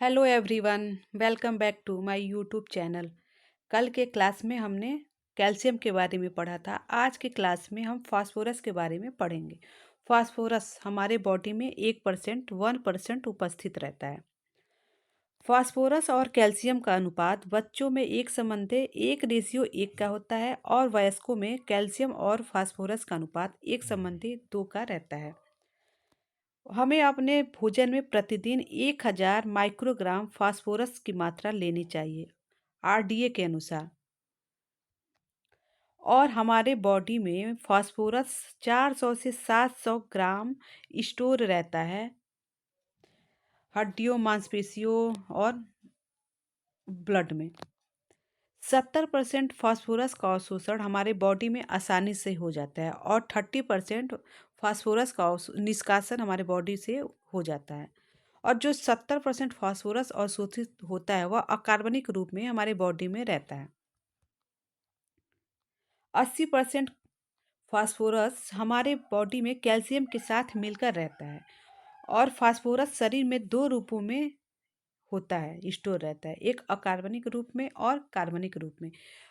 Hello everyone, welcome back to my YouTube channel. कल के class में हमने कैल्शियम के बारे में पढ़ा था। आज के क्लास में हम फास्फोरस के बारे में पढ़ेंगे। फास्फोरस हमारे बॉडी में 1% 1% उपस्थित रहता है। फास्फोरस और कैल्शियम का अनुपात बच्चों में 1:1 का होता है और वयस्कों में कैल्शियम और फास्फोरस का अनुपात 1:2 का रहता है। हमें अपने भोजन में प्रतिदिन 1000 माइक्रोग्राम फास्फोरस की मात्रा लेनी चाहिए आरडीए के अनुसार। और हमारे बॉडी में फास्फोरस 400 से 700 ग्राम स्टोर रहता है हड्डियों, मांसपेशियों और ब्लड में। 70% फास्फोरस का अवशोषण हमारे बॉडी में आसानी से हो जाता है और 30% फास्फोरस का निष्कासन हमारे बॉडी से हो जाता है। और जो 70% फास्फोरस अवशोषित होता है वह अकार्बनिक रूप में हमारे बॉडी में रहता है। 80% फास्फोरस हमारे बॉडी में कैल्शियम के साथ मिलकर रहता है। और फास्फोरस शरीर में दो रूपों में होता है, स्टोर रहता है, एक अकार्बनिक रूप में और कार्बनिक रूप में।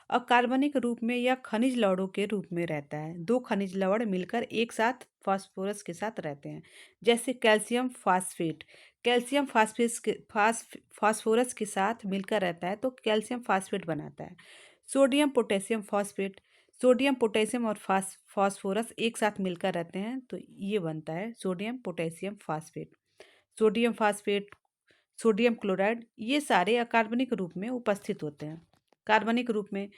अकार्बनिक रूप में यह खनिज लवणों के रूप में रहता है। दो खनिज लवण मिलकर एक साथ फास्फोरस के साथ रहते हैं, जैसे कैल्शियम फास्फेट। कैल्शियम फास्फोरस के साथ मिलकर रहता है तो कैल्शियम फास्फेट बनाता है। Sodium potassium phosphate. Sodium potassium और फास्फोरस एक साथ मिलकर रहते हैं तो ये बनता है sodium potassium phosphate. Sodium phosphate, sodium chloride, ये सारे अकार्बनिक रूप में उपस्थित होते हैं। कार्बनिक रूप में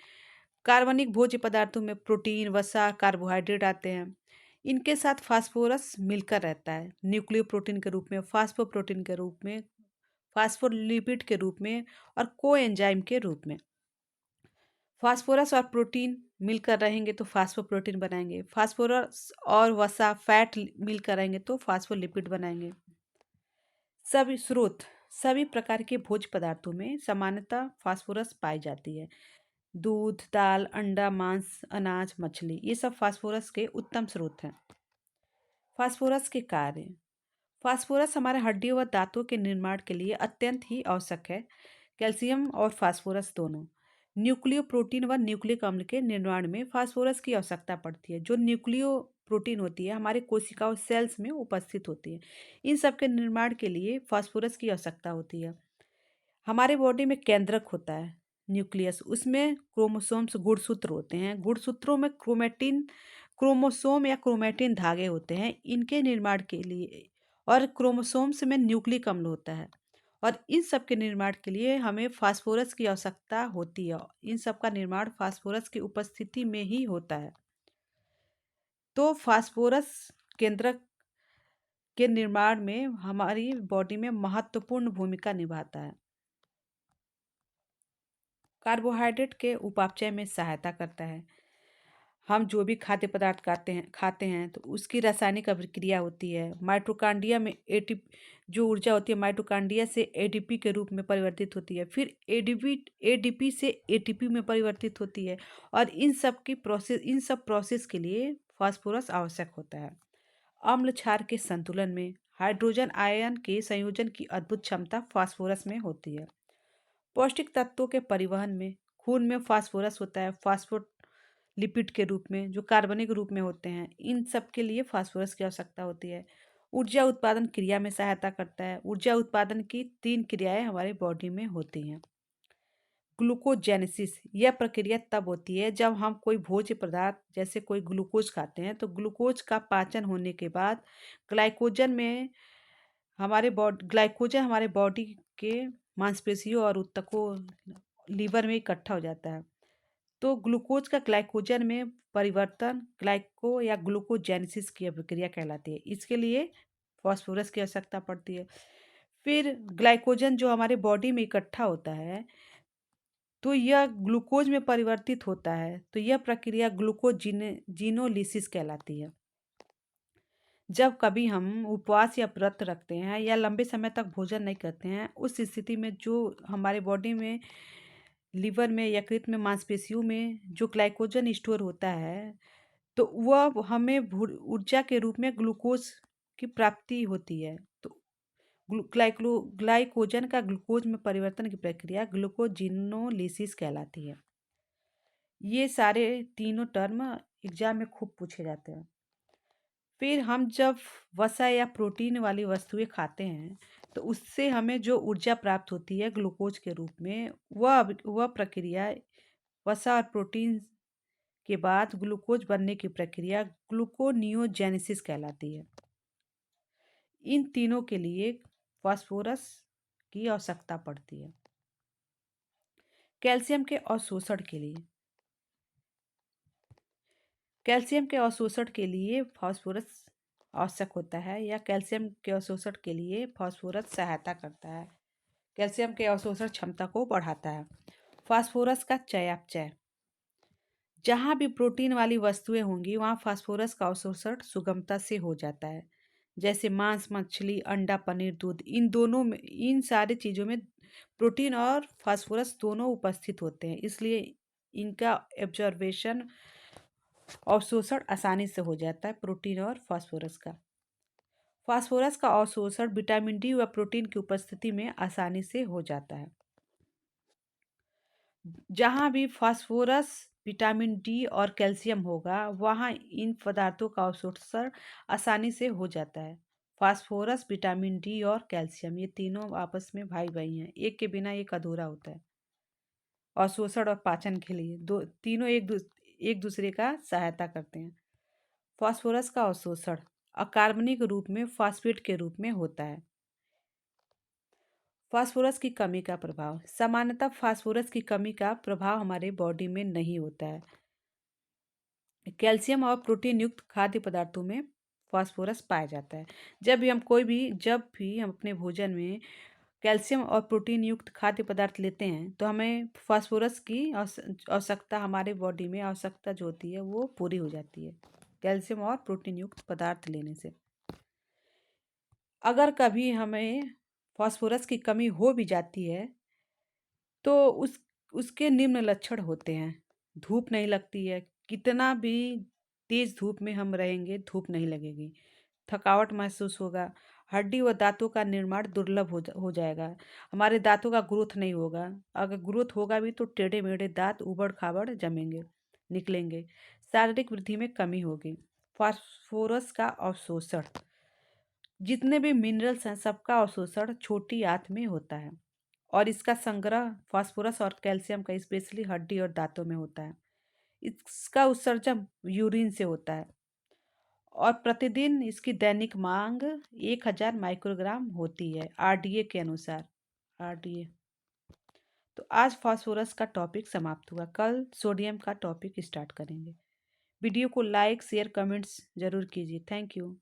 कार्बनिक भोज्य पदार्थों में प्रोटीन, वसा, कार्बोहाइड्रेट आते हैं। इनके साथ फास्फोरस मिलकर रहता है न्यूक्लियोप्रोटीन के रूप में, फास्फोप्रोटीन के रूप में, फास्फोलिपिड के रूप में और कोएंजाइम के रूप में। फास्फोरस और प्रोटीन मिलकर रहेंगे तो फास्फोप्रोटीन बनाएंगे। फास्फोरस और वसा, फैट मिलकर रहेंगे तो फास्फोलिपिड बनाएंगे। सभी स्रोत सभी प्रकार के भोज्य पदार्थों में सामान्यतः फास्फोरस पाई जाती है। दूध, दाल, अंडा, मांस, अनाज, मछली, ये सब फास्फोरस के उत्तम स्रोत हैं। फास्फोरस के कार्य। फास्फोरस हमारे हड्डियों व दांतों के निर्माण के लिए अत्यंत ही आवश्यक है। कैल्शियम और फास्फोरस दोनों। न्यूक्लियो प्रोटीन व न्यूक्लिक अम्ल के निर्माण में फास्फोरस की आवश्यकता पड़ती है। जो न्यूक्लियो प्रोटीन होती है हमारे कोशिकाओं सेल्स में उपस्थित होती है। इन सब के निर्माण के लिए फास्फोरस की आवश्यकता होती है। हमारे बॉडी में केंद्रक होता है, न्यूक्लियस, उसमें क्रोमोसोम्स, गुणसूत्र होते हैं। गुणसूत्रों में क्रोमोसोम या क्रोमेटिन धागे होते हैं इनके निर्माण के लिए। और क्रोमोसोम्स में न्यूक्लिक अम्ल होता है और इन सब के निर्माण के लिए हमें फास्फोरस की आवश्यकता होती है। इन सब का निर्माण फास्फोरस की उपस्थिति में ही होता है। तो फास्फोरस केंद्रक के निर्माण में हमारी बॉडी में महत्वपूर्ण भूमिका निभाता है। कार्बोहाइड्रेट के उपापचय में सहायता करता है। हम जो भी खाद्य पदार्थ खाते हैं तो उसकी रासायनिक अभिक्रिया होती है। माइटोकांड्रिया में एटीपी, जो ऊर्जा होती है माइटोकांड्रिया से एडीपी के रूप में परिवर्तित होती है, फिर एडीपी एडीपी से एटीपी में परिवर्तित होती है। और इन सब प्रोसेस के लिए फास्फोरस आवश्यक होता है। अम्ल क्षार के संतुलन में हाइड्रोजन आयन के संयोजन की अद्भुत क्षमता फास्फोरस में होती है। पौष्टिक तत्वों के परिवहन में खून में फास्फोरस होता है फास्फोलिपिड के रूप में, जो कार्बनिक रूप में होते हैं। इन सब के लिए फास्फोरस की आवश्यकता होती है। ऊर्जा उत्पादन क्रिया में सहायता करता है। ऊर्जा उत्पादन की 3 क्रियाएं हमारे बॉडी में होती हैं। ग्लूकोजेनेसिस, यह प्रक्रिया तब होती है जब हम कोई भोज्य पदार्थ जैसे कोई ग्लूकोज खाते हैं तो ग्लूकोज का पाचन होने के बाद ग्लाइकोजन में ग्लाइकोजन हमारे बॉडी के मांसपेशियों और ऊतकों, लीवर में इकट्ठा हो जाता है। तो ग्लूकोज का ग्लाइकोजन में परिवर्तन ग्लाइको या ग्लूकोजेनेसिस की प्रक्रिया कहलाती है। इसके लिए फास्फोरस की आवश्यकता पड़ती है। फिर ग्लाइकोजन जो हमारे बॉडी में इकट्ठा होता है तो यह ग्लूकोज में परिवर्तित होता है, तो यह प्रक्रिया ग्लूकोजीनोलिसिस कहलाती है। जब कभी हम उपवास या व्रत रखते हैं या लंबे समय तक भोजन नहीं करते हैं, उस स्थिति में जो हमारे बॉडी में, लीवर में, यकृत में, मांसपेशियों में जो ग्लाइकोजन स्टोर होता है तो वह हमें ऊर्जा के रूप में ग्लूकोज की प्राप्ति होती है। तो ग्लाइकोजन का ग्लूकोज में परिवर्तन की प्रक्रिया ग्लूकोजिनोलिसिस कहलाती है। ये सारे तीनों टर्म एग्जाम में खूब पूछे जाते हैं। फिर हम जब वसा या प्रोटीन वाली वस्तुएं खाते हैं तो उससे हमें जो ऊर्जा प्राप्त होती है ग्लूकोज के रूप में, वह प्रक्रिया वसा और प्रोटीन के बाद ग्लूकोज बनने की प्रक्रिया ग्लूकोनियोजेनेसिस कहलाती है। इन तीनों के लिए फास्फोरस की आवश्यकता पड़ती है। कैल्शियम के अवशोषण के लिए फास्फोरस आवश्यक होता है, या कैल्शियम के अवशोषण के लिए फास्फोरस सहायता करता है। कैल्शियम के अवशोषण क्षमता को बढ़ाता है। फास्फोरस का चयापचय, जहाँ भी प्रोटीन वाली वस्तुएं होंगी वहाँ फास्फोरस का अवशोषण सुगमता से हो जाता है। जैसे मांस, मछली, अंडा, पनीर, दूध, इन सारी चीज़ों में प्रोटीन और फास्फोरस दोनों उपस्थित होते हैं, इसलिए इनका एब्जॉर्बेशन, अवशोषण आसानी से हो जाता है प्रोटीन और फास्फोरस का। फास्फोरस का अवशोषण विटामिन डी व प्रोटीन की उपस्थिति में आसानी से हो जाता है। जहाँ भी फास्फोरस, विटामिन डी और कैल्शियम होगा वहाँ इन पदार्थों का अवशोषण आसानी से हो जाता है। फास्फोरस, विटामिन डी और कैल्शियम ये तीनों आपस में भाई भाई हैं, एक के बिना एक अधूरा होता है। अवशोषण और पाचन के लिए तीनों एक दूसरे का सहायता करते हैं। फास्फोरस का अवशोषण अकार्बनिक रूप में फास्फेट के रूप में होता है। फास्फोरस की कमी का प्रभाव, सामान्यतः फास्फोरस की कमी का प्रभाव हमारे बॉडी में नहीं होता है। कैल्शियम और प्रोटीन युक्त खाद्य पदार्थों में फास्फोरस पाया जाता है। जब भी हम अपने भोजन में कैल्शियम और प्रोटीन युक्त खाद्य पदार्थ लेते हैं तो हमें फास्फोरस की आवश्यकता, हमारे बॉडी में आवश्यकता जो होती है वो पूरी हो जाती है कैल्शियम और प्रोटीन युक्त पदार्थ लेने से। अगर कभी हमें फास्फोरस की कमी हो भी जाती है तो उसके निम्न लक्षण होते हैं। धूप नहीं लगती है, कितना भी तेज धूप में हम रहेंगे धूप नहीं लगेगी। थकावट महसूस होगा, हड्डी व दांतों का निर्माण दुर्लभ हो जाएगा। हमारे दांतों का ग्रोथ नहीं होगा, अगर ग्रोथ होगा भी तो टेढ़े मेढ़े दांत उबड़ खाबड़ जमेंगे, निकलेंगे। शारीरिक वृद्धि में कमी होगी। फास्फोरस का अवशोषण, जितने भी मिनरल्स हैं सबका अवशोषण छोटी आंत में होता है और इसका संग्रह फास्फोरस और कैल्शियम का स्पेशली हड्डी और दांतों में होता है। इसका उत्सर्जन यूरिन से होता है और प्रतिदिन इसकी दैनिक मांग 1000 माइक्रोग्राम होती है आरडीए के अनुसार। आरडीए। तो आज फास्फोरस का टॉपिक समाप्त हुआ, कल सोडियम का टॉपिक स्टार्ट करेंगे। वीडियो को लाइक, शेयर, कमेंट्स जरूर कीजिए। Thank you.